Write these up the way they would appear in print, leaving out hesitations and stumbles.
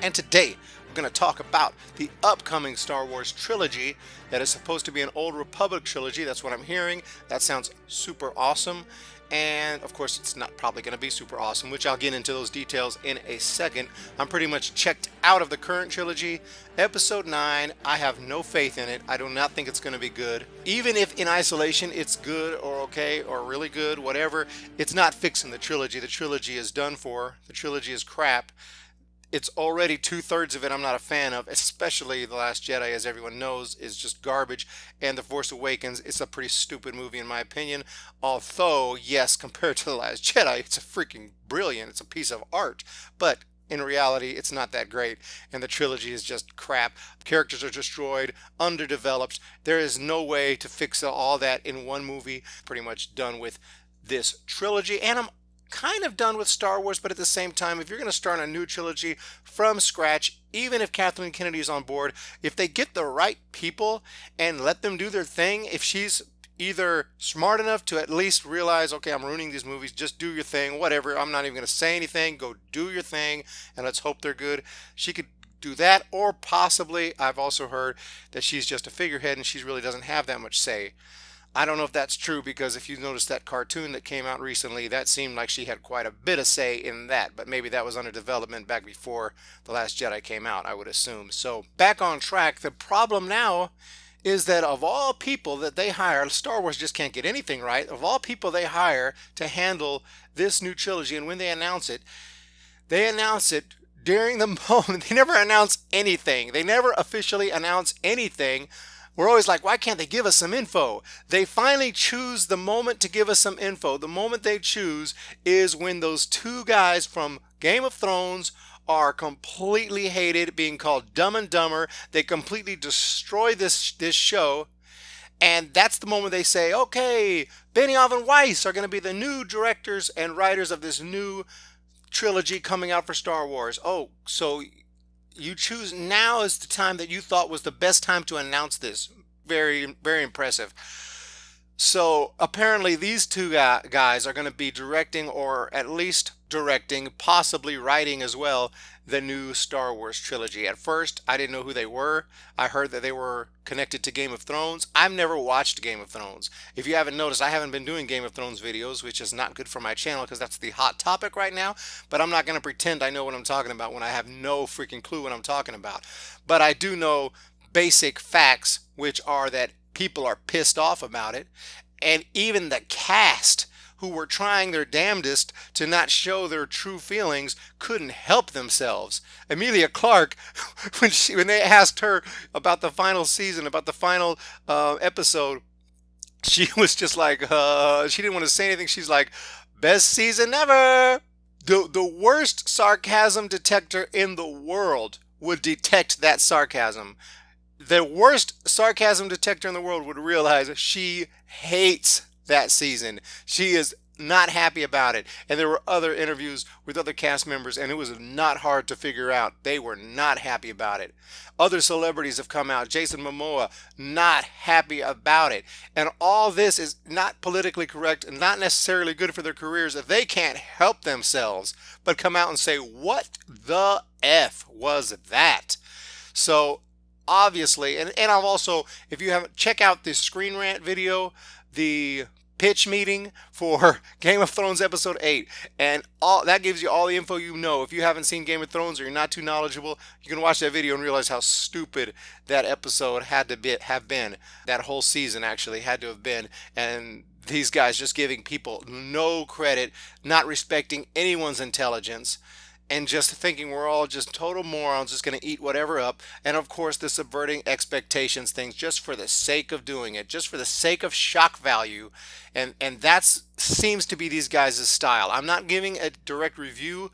and today we're going to talk about the upcoming Star Wars trilogy that is supposed to be an Old Republic trilogy. That's what I'm hearing. That sounds super awesome. And of course, it's not probably going to be super awesome, which I'll get into those details in a second. I'm pretty much checked out of the current trilogy. Episode 9, I have no faith in it. I do not think it's going to be good. Even if in isolation it's good or okay or really good, whatever, it's not fixing the trilogy. The trilogy is done for. The trilogy is crap. It's already 2/3 of it I'm not a fan of, especially The Last Jedi, as everyone knows, is just garbage. And The Force Awakens, it's a pretty stupid movie in my opinion. Although, yes, compared to The Last Jedi, it's a freaking brilliant. It's a piece of art. But in reality, it's not that great. And the trilogy is just crap. Characters are destroyed, underdeveloped. There is no way to fix all that in one movie. Pretty much done with this trilogy. And I'm kind of done with Star Wars, but at the same time, if you're going to start a new trilogy from scratch, even if Kathleen Kennedy is on board, if they get the right people and let them do their thing, if she's either smart enough to at least realize, okay, I'm ruining these movies, just do your thing, whatever, I'm not even going to say anything, go do your thing, and let's hope they're good. She could do that, or possibly, I've also heard that she's just a figurehead and she really doesn't have that much say. I don't know if that's true, because if you notice that cartoon that came out recently, that seemed like she had quite a bit of say in that, but maybe that was under development back before The Last Jedi came out, I would assume. So back on track, the problem now is that of all people that they hire, Star Wars just can't get anything right, of all people they hire to handle this new trilogy, and when they announce it during the moment. They never announce anything. They never officially announce anything. We're always like, why can't they give us some info? They finally choose the moment to give us some info. The moment they choose is when those two guys from Game of Thrones are completely hated, being called Dumb and Dumber. They completely destroy this show. And that's the moment they say, okay, Benioff and Weiss are going to be the new directors and writers of this new trilogy coming out for Star Wars. Oh, so you choose now as the time that you thought was the best time to announce this. Very, very impressive. So apparently these two guys are going to be directing, or at least directing, possibly writing as well, the new Star Wars trilogy. At first, I didn't know who they were. I heard that they were connected to Game of Thrones. I've never watched Game of Thrones. If you haven't noticed, I haven't been doing Game of Thrones videos, which is not good for my channel because that's the hot topic right now. But I'm not going to pretend I know what I'm talking about when I have no freaking clue what I'm talking about. But I do know basic facts, which are that people are pissed off about it. And even the cast, who were trying their damnedest to not show their true feelings, couldn't help themselves. Emilia Clarke, when they asked her about the final season, about the final episode, she was just like, she didn't want to say anything. She's like, best season ever. The worst sarcasm detector in the world would detect that sarcasm. The worst sarcasm detector in the world would realize she hates that season. She is not happy about it. And there were other interviews with other cast members, and it was not hard to figure out. They were not happy about it. Other celebrities have come out. Jason Momoa, not happy about it. And all this is not politically correct and not necessarily good for their careers if they can't help themselves but come out and say, what the F was that? So obviously, and I've also, if you haven't, check out this Screen Rant video, the pitch meeting for Game of Thrones episode 8, and all that gives you all the info you know. If you haven't seen Game of Thrones or you're not too knowledgeable, you can watch that video and realize how stupid that episode had to have been. That whole season actually had to have been, and these guys just giving people no credit, not respecting anyone's intelligence, and just thinking we're all just total morons, just going to eat whatever up. And of course, the subverting expectations things, just for the sake of doing it, just for the sake of shock value. And that seems to be these guys' style. I'm not giving a direct review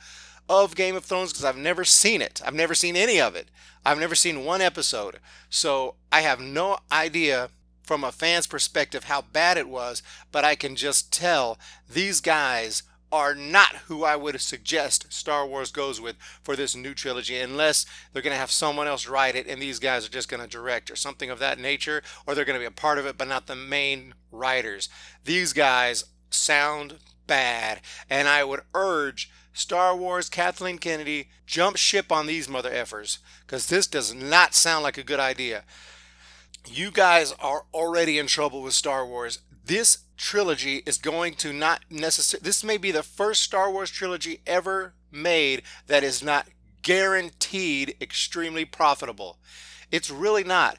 of Game of Thrones because I've never seen it. I've never seen any of it. I've never seen one episode. So I have no idea from a fan's perspective how bad it was, but I can just tell these guys are not who I would suggest Star Wars goes with for this new trilogy, unless they're going to have someone else write it and these guys are just going to direct or something of that nature, or they're going to be a part of it but not the main writers. These guys sound bad, and I would urge Star Wars, Kathleen Kennedy, jump ship on these mother effers, because this does not sound like a good idea. You guys are already in trouble with Star Wars. This trilogy is going to not necessarily, this may be the first Star Wars trilogy ever made that is not guaranteed extremely profitable. It's really not.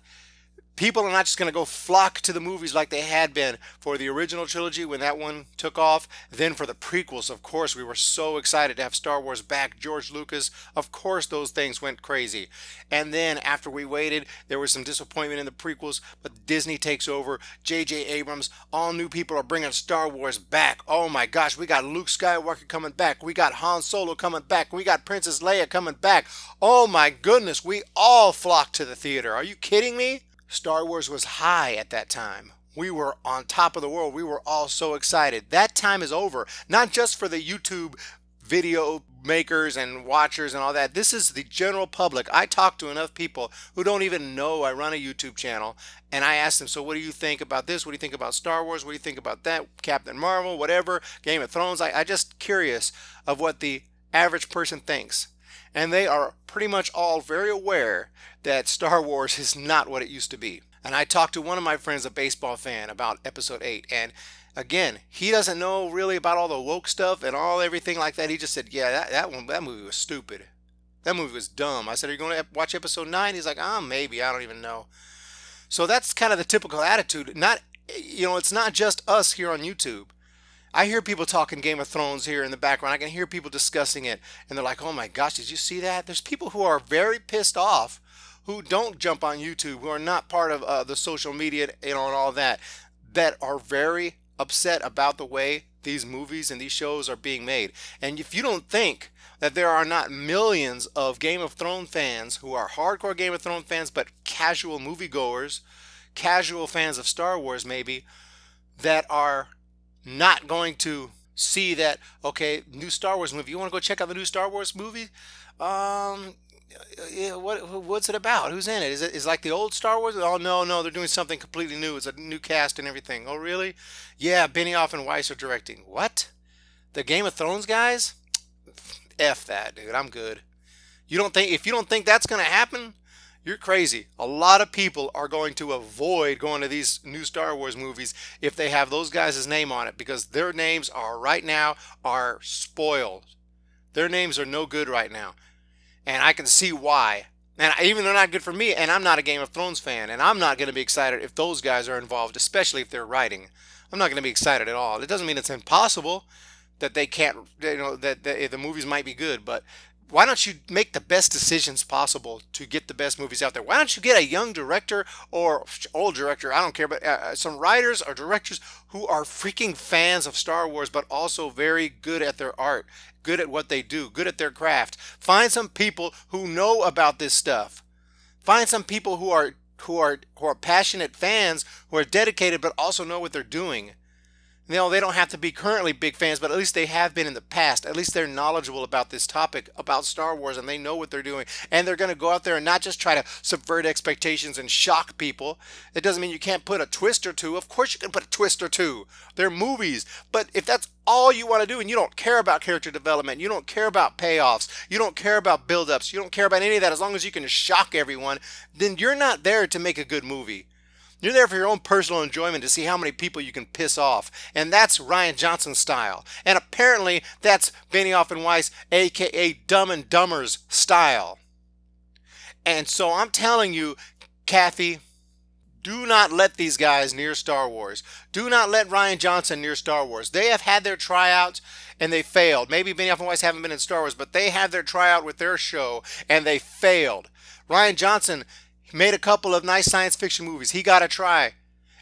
People are not just going to go flock to the movies like they had been for the original trilogy when that one took off. Then for the prequels, of course, we were so excited to have Star Wars back. George Lucas, of course, those things went crazy. And then after we waited, there was some disappointment in the prequels, but Disney takes over. J.J. Abrams, all new people are bringing Star Wars back. Oh my gosh, we got Luke Skywalker coming back. We got Han Solo coming back. We got Princess Leia coming back. Oh my goodness, we all flocked to the theater. Are you kidding me? Star Wars was high at that time. We were on top of the world. We were all so excited. That time is over. Not just for the YouTube video makers and watchers and all that. This is the general public. I talk to enough people who don't even know I run a YouTube channel, and I ask them, so what do you think about this? What do you think about Star Wars? What do you think about that? Captain Marvel, whatever, Game of Thrones. I just curious of what the average person thinks. And they are pretty much all very aware that Star Wars is not what it used to be. And I talked to one of my friends, a baseball fan, about episode 8. And again, he doesn't know really about all the woke stuff and all everything like that. He just said, yeah, that movie was stupid. That movie was dumb. I said, are you going to watch episode 9? He's like, maybe. I don't even know. So that's kind of the typical attitude. Not, it's not just us here on YouTube. I hear people talking Game of Thrones here in the background. I can hear people discussing it, and they're like, oh my gosh, did you see that? There's people who are very pissed off who don't jump on YouTube, who are not part of the social media, and all that are very upset about the way these movies and these shows are being made. And if you don't think that there are not millions of Game of Thrones fans who are hardcore Game of Thrones fans, but casual moviegoers, casual fans of Star Wars maybe, that are not going to see that, okay, new Star Wars movie. You want to go check out the new Star Wars movie? Yeah, what's it about? Who's in it? Is it like the old Star Wars? Oh, no, they're doing something completely new. It's a new cast and everything. Oh, really? Yeah, Benioff and Weiss are directing. What? The Game of Thrones guys? F that, dude. I'm good. If you don't think that's going to happen, you're crazy. A lot of people are going to avoid going to these new Star Wars movies if they have those guys' name on it, because their names are right now are spoiled. Their names are no good right now. And I can see why. And even they're not good for me, and I'm not a Game of Thrones fan, and I'm not going to be excited if those guys are involved, especially if they're writing. I'm not going to be excited at all. It doesn't mean it's impossible that they can't, that the movies might be good, but why don't you make the best decisions possible to get the best movies out there? Why don't you get a young director or old director, I don't care, but some writers or directors who are freaking fans of Star Wars, but also very good at their art, good at what they do, good at their craft. Find some people who know about this stuff. Find some people who are passionate fans, who are dedicated, but also know what they're doing. They don't have to be currently big fans, but at least they have been in the past. At least they're knowledgeable about this topic, about Star Wars, and they know what they're doing. And they're going to go out there and not just try to subvert expectations and shock people. It doesn't mean you can't put a twist or two. Of course you can put a twist or two. They're movies. But if that's all you want to do and you don't care about character development, you don't care about payoffs, you don't care about build-ups, you don't care about any of that, as long as you can shock everyone, then you're not there to make a good movie. You're there for your own personal enjoyment to see how many people you can piss off. And that's Rian Johnson's style. And apparently that's Benioff and Weiss, aka Dumb and Dumber's style. And so I'm telling you, Kathy, do not let these guys near Star Wars. Do not let Rian Johnson near Star Wars. They have had their tryouts and they failed. Maybe Benioff and Weiss haven't been in Star Wars, but they had their tryout with their show and they failed. Rian Johnson made a couple of nice science fiction movies. He got a try.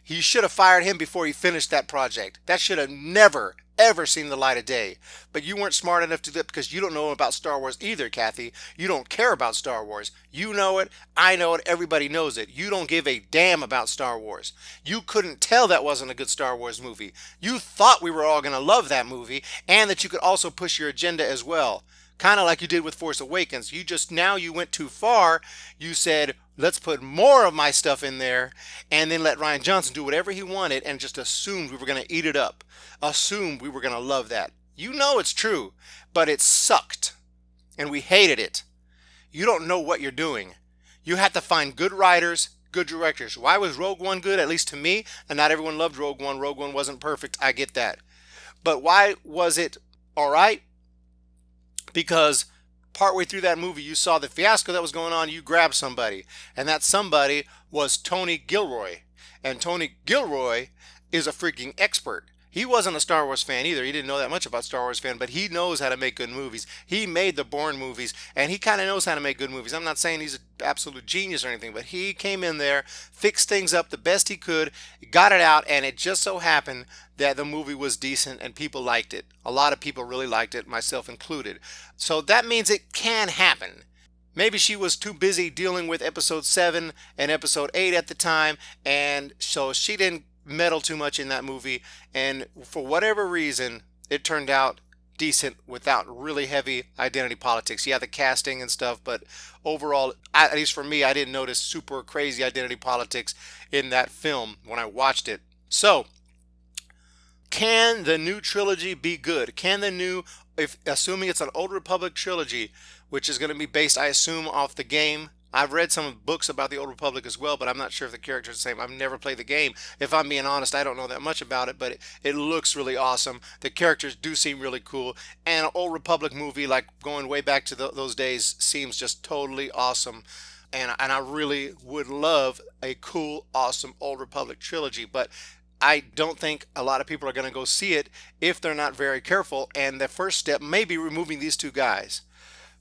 You should have fired him before he finished that project. That should have never, ever seen the light of day. But you weren't smart enough to do that because you don't know about Star Wars either, Kathy. You don't care about Star Wars. You know it. I know it. Everybody knows it. You don't give a damn about Star Wars. You couldn't tell that wasn't a good Star Wars movie. You thought we were all going to love that movie and that you could also push your agenda as well. Kind of like you did with Force Awakens. You went too far. You said, let's put more of my stuff in there and then let Rian Johnson do whatever he wanted and just assumed we were going to eat it up. Assumed we were going to love that. You know it's true, but it sucked and we hated it. You don't know what you're doing. You had to find good writers, good directors. Why was Rogue One good? At least to me, and not everyone loved Rogue One. Rogue One wasn't perfect. I get that. But why was it all right? Because partway through that movie, you saw the fiasco that was going on. You grabbed somebody, and that somebody was Tony Gilroy. And Tony Gilroy is a freaking expert. He wasn't a Star Wars fan either. He didn't know that much about Star Wars fan, but he knows how to make good movies. He made the Bourne movies, and he kind of knows how to make good movies. I'm not saying he's an absolute genius or anything, but he came in there, fixed things up the best he could, got it out, and it just so happened that the movie was decent and people liked it. A lot of people really liked it, myself included. So that means it can happen. Maybe she was too busy dealing with episode 7 and episode 8 at the time, and so she didn't meddle too much in that movie, and for whatever reason it turned out decent without really heavy identity politics. Yeah, the casting and stuff, but overall, at least for me, I didn't notice super crazy identity politics in that film when I watched it. So can the new trilogy be good? Can the new, if assuming it's an Old Republic trilogy, which is going to be based, I assume, off the game. I've read some books about the Old Republic as well, but I'm not sure if the characters are the same. I've never played the game. If I'm being honest, I don't know that much about it, but it looks really awesome. The characters do seem really cool. And an Old Republic movie, like going way back to those days, seems just totally awesome. And I really would love a cool, awesome Old Republic trilogy, but I don't think a lot of people are going to go see it if they're not very careful. And the first step may be removing these two guys.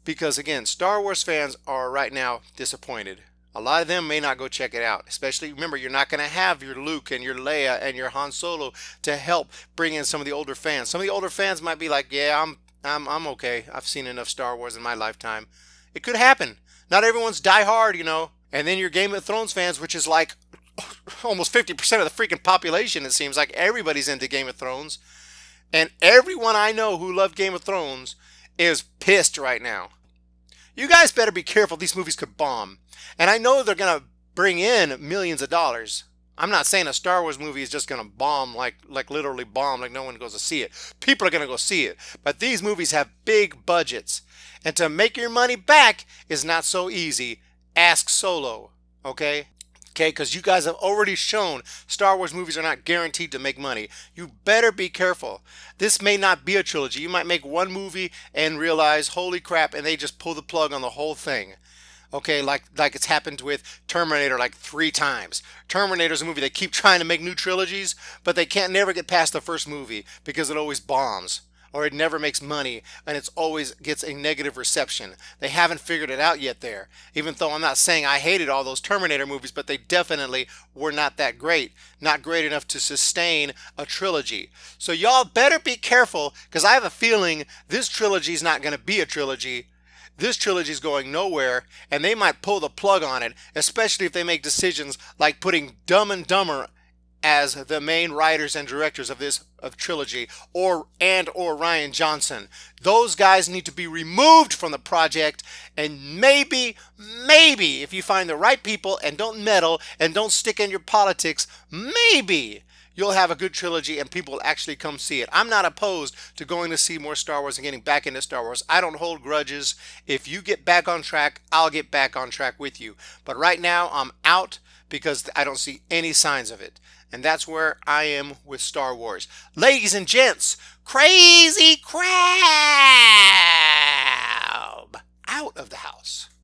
Because again, Star Wars fans are right now disappointed. A lot of them may not go check it out. Especially, remember, you're not going to have your Luke and your Leia and your Han Solo to help bring in some of the older fans. Some of the older fans might be like, yeah, I'm okay. I've seen enough Star Wars in my lifetime. It could happen. Not everyone's die hard, you know. And then your Game of Thrones fans, which is like almost 50% of the freaking population, it seems like everybody's into Game of Thrones. And everyone I know who loved Game of Thrones is pissed right now. You guys better be careful. These movies could bomb. And I know they're going to bring in millions of dollars. I'm not saying a Star Wars movie is just going to bomb, like literally bomb, like no one goes to see it. People are going to go see it. But these movies have big budgets. And to make your money back is not so easy. Ask Solo. Okay? Okay, because you guys have already shown Star Wars movies are not guaranteed to make money. You better be careful. This may not be a trilogy. You might make one movie and realize, holy crap, and they just pull the plug on the whole thing. Okay, like it's happened with Terminator like 3 times. Terminator's a movie they keep trying to make new trilogies, but they can't never get past the first movie because it always bombs. Or it never makes money, and it's always gets a negative reception. They haven't figured it out yet there. Even though I'm not saying I hated all those Terminator movies, but they definitely were not that great. Not great enough to sustain a trilogy. So y'all better be careful, because I have a feeling this trilogy is not going to be a trilogy. This trilogy is going nowhere, and they might pull the plug on it, especially if they make decisions like putting Dumb and Dumber as the main writers and directors of this trilogy, or Rian Johnson. Those guys need to be removed from the project, and maybe if you find the right people and don't meddle and don't stick in your politics, maybe you'll have a good trilogy and people will actually come see it. I'm not opposed to going to see more Star Wars and getting back into Star Wars. I don't hold grudges. If you get back on track, I'll get back on track with you. But right now, I'm out because I don't see any signs of it. And that's where I am with Star Wars. Ladies and gents, Crazy Crab out of the house.